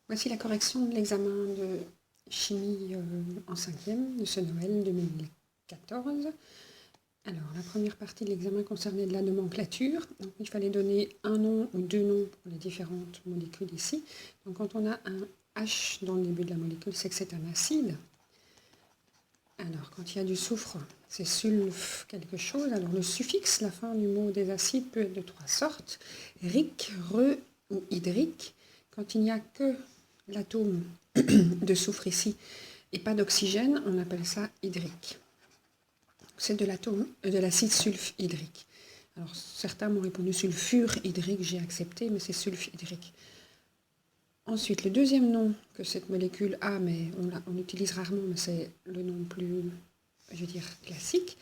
Voici la correction de l'examen de chimie en 5e de ce Noël 2014. Alors, la première partie de l'examen concernait de la nomenclature. Donc, il fallait donner un nom ou deux noms pour les différentes molécules ici. Donc, quand on a un H dans le début de la molécule, c'est que c'est un acide. Alors, quand il y a du soufre, c'est sulf quelque chose. Alors, le suffixe, la fin du mot des acides, peut être de trois sortes. Ric, re ou hydrique. Quand il n'y a que l'atome de soufre ici et pas d'oxygène, on appelle ça hydrique. C'est de l'acide sulfhydrique. Alors, certains m'ont répondu sulfure hydrique, j'ai accepté, mais c'est sulfhydrique. Ensuite, le deuxième nom que cette molécule a, mais on utilise rarement, mais c'est le nom plus, je veux dire, classique,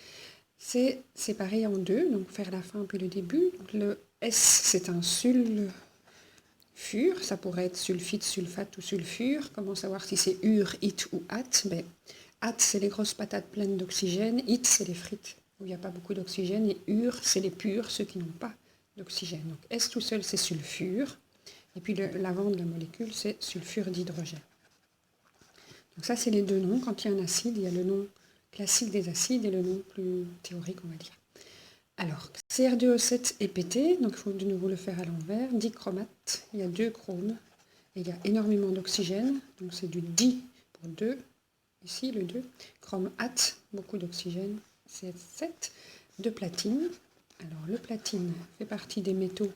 c'est séparé en deux, donc faire la fin puis le début. Donc, le S, c'est un sulfure, ça pourrait être sulfite, sulfate ou sulfure. Comment savoir si c'est ur, it ou at? Ben, at, c'est les grosses patates pleines d'oxygène, it, c'est les frites où il n'y a pas beaucoup d'oxygène, et ur, c'est les purs, ceux qui n'ont pas d'oxygène. Donc S tout seul, c'est sulfure. Et puis l'avant de la molécule, c'est sulfure d'hydrogène. Donc ça, c'est les deux noms. Quand il y a un acide, il y a le nom classique des acides et le nom plus théorique, on va dire. Alors, Cr2O7 est pété, donc il faut de nouveau le faire à l'envers. Dichromate, il y a deux chromes, et il y a énormément d'oxygène, donc c'est du di pour 2, ici le 2. Chrome at, beaucoup d'oxygène, CH7, de platine. Alors, le platine fait partie des métaux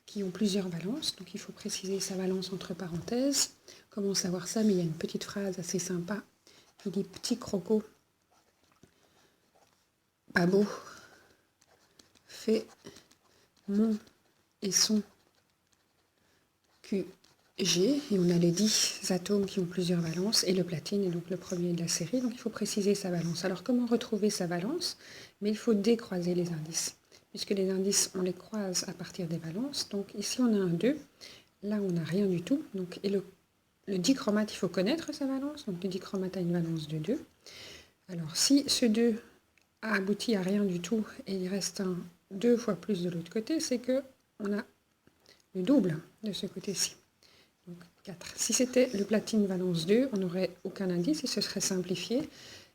qui ont plusieurs valences, donc il faut préciser sa valence entre parenthèses. Comment savoir ça? Mais il y a une petite phrase assez sympa qui dit « Petit croco, pas beau, fait mon et son QG », et on a les 10 atomes qui ont plusieurs valences, et le platine est donc le premier de la série, donc il faut préciser sa valence. Alors comment retrouver sa valence? Mais il faut décroiser les indices, puisque les indices, on les croise à partir des valences. Donc ici on a un 2, là on n'a rien du tout, donc, et le dichromate, il faut connaître sa valence, donc le dichromate a une valence de 2. Alors si ce 2 a abouti à rien du tout et il reste un 2 fois plus de l'autre côté, c'est qu'on a le double de ce côté-ci. Donc 4. Si c'était le platine valence 2, on n'aurait aucun indice et ce serait simplifié.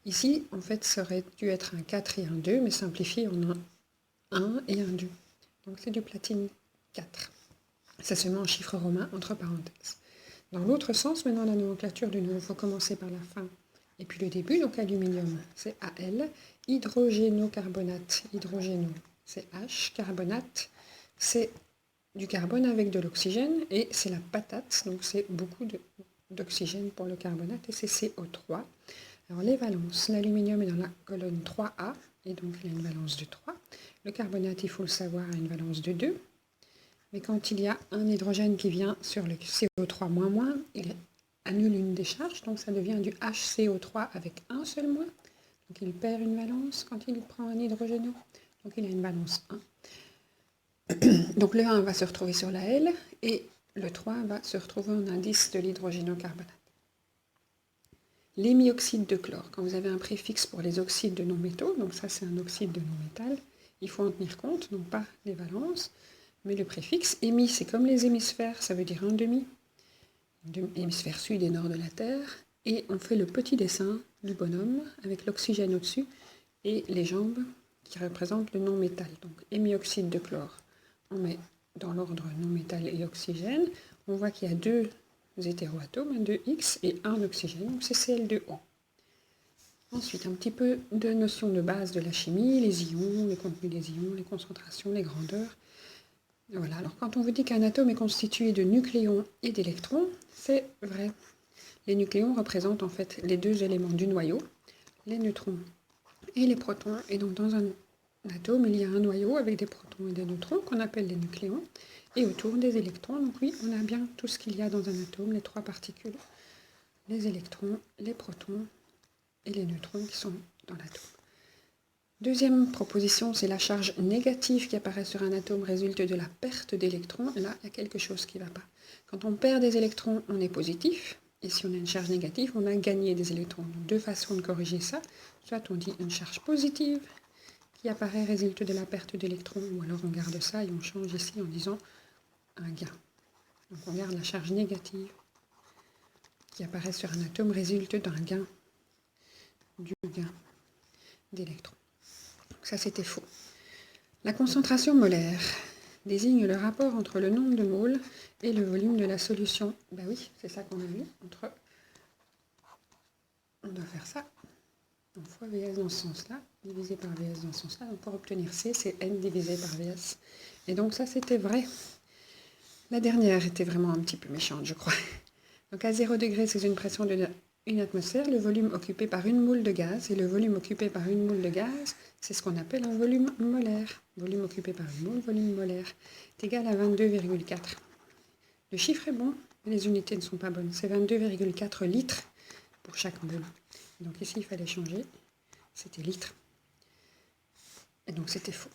Ici, en fait, ça aurait dû être un 4 et un 2, mais simplifié, on a un 1 et un 2. Donc c'est du platine 4. Ça se met en chiffre romain entre parenthèses. Dans l'autre sens, maintenant la nomenclature de nouveau, il faut commencer par la fin et puis le début. Donc aluminium, c'est Al. Hydrogénocarbonate, hydrogéno, c'est H. Carbonate, c'est du carbone avec de l'oxygène et c'est la patate, donc c'est beaucoup d'oxygène pour le carbonate et c'est CO3. Alors les valences, l'aluminium est dans la colonne 3A et donc il a une valence de 3. Le carbonate, il faut le savoir, a une valence de 2. Mais quand il y a un hydrogène qui vient sur le CO3-, il annule une décharge, donc ça devient du HCO3 avec un seul moins. Donc il perd une valence quand il prend un hydrogène. Donc il a une valence 1. Donc le 1 va se retrouver sur la L et le 3 va se retrouver en indice de l'hydrogénocarbonate. L'hémioxyde de chlore, quand vous avez un préfixe pour les oxydes de non-métaux, donc ça c'est un oxyde de non-métal, il faut en tenir compte, non pas les valences, mais le préfixe. Hémi, c'est comme les hémisphères, ça veut dire un demi. Hémisphère sud et nord de la Terre. Et on fait le petit dessin du bonhomme avec l'oxygène au-dessus et les jambes qui représentent le non-métal. Donc hémioxyde de chlore, on met dans l'ordre non-métal et oxygène. On voit qu'il y a deux hétéroatomes, un 2X et un oxygène, donc c'est Cl2O. Ensuite, un petit peu de notions de base de la chimie, les ions, les contenus des ions, les concentrations, les grandeurs. Voilà, alors quand on vous dit qu'un atome est constitué de nucléons et d'électrons, c'est vrai. Les nucléons représentent en fait les deux éléments du noyau, les neutrons et les protons. Et donc dans un atome, il y a un noyau avec des protons et des neutrons qu'on appelle les nucléons, et autour des électrons. Donc oui, on a bien tout ce qu'il y a dans un atome, les trois particules, les électrons, les protons et les neutrons qui sont dans l'atome. Deuxième proposition, c'est la charge négative qui apparaît sur un atome résulte de la perte d'électrons. Là, il y a quelque chose qui ne va pas. Quand on perd des électrons, on est positif. Et si on a une charge négative, on a gagné des électrons. Donc, deux façons de corriger ça. Soit on dit une charge positive qui apparaît résulte de la perte d'électrons, ou alors on garde ça et on change ici en disant un gain. Donc on garde la charge négative qui apparaissent sur un atome résultent d'un gain d'électrons. Ça, c'était faux. La concentration molaire désigne le rapport entre le nombre de moles et le volume de la solution. Ben oui, c'est ça qu'on a vu. On doit faire ça. Donc fois Vs dans ce sens-là, divisé par Vs dans ce sens-là. Donc pour obtenir C, c'est N divisé par Vs. Et donc ça, c'était vrai. La dernière était vraiment un petit peu méchante, je crois. Donc à 0 degré, c'est une pression de 1 atmosphère, le volume occupé par une moule de gaz, et le volume occupé par une moule de gaz, c'est ce qu'on appelle un volume molaire. Volume occupé par une moule, volume molaire, est égal à 22,4. Le chiffre est bon, mais les unités ne sont pas bonnes. C'est 22,4 litres pour chaque moule. Donc ici, il fallait changer. C'était litres. Et donc c'était faux.